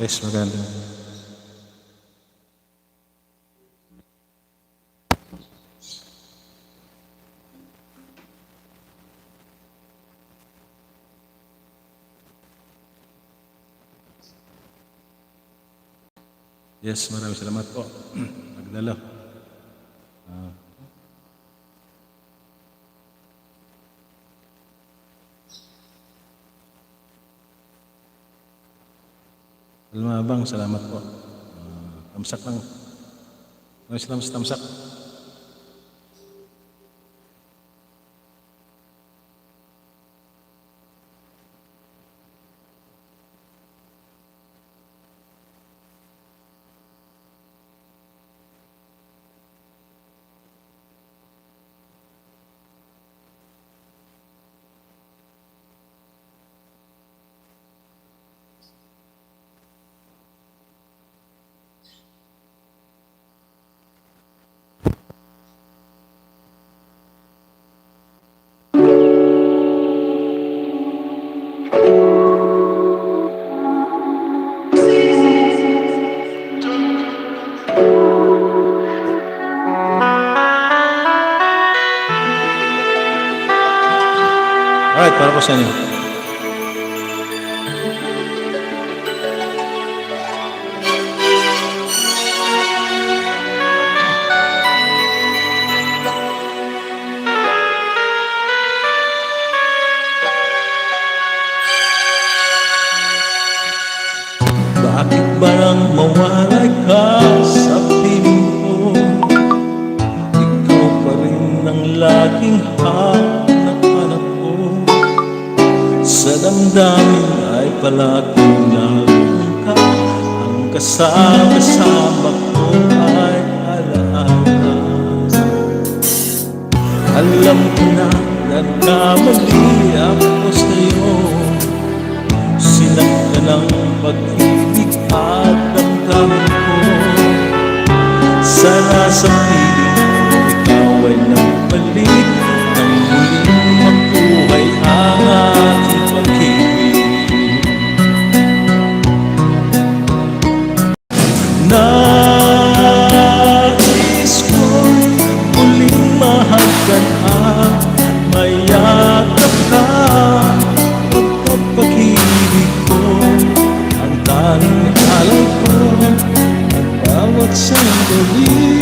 Yes, maganda. Yes, maraming salamat po. Nagdala. Almabang, salamat po. Tamsak lang. Maraming salamat sa tamsak. Alright, para po sa inyo. Bakit ba nang mawalay ka sa piling ko? Ikaw pa rin ang laging hanap-hanap ko. Sa damdamin ay palaging naroon ka. Ang kasama-sama ko ay alaala. Alam ko na nagkamali ako sa'yo. Sinaktan ang pag-ibig at damdamin ko. Sana sa piling ko ikaw ay nagbalik, nang muling magbuhay ang ating pag-ibig. Nais ko'y muling mahagkan at mayakap ka. Pag-ibig ko ang tanging alay ko, ang bawat sandali.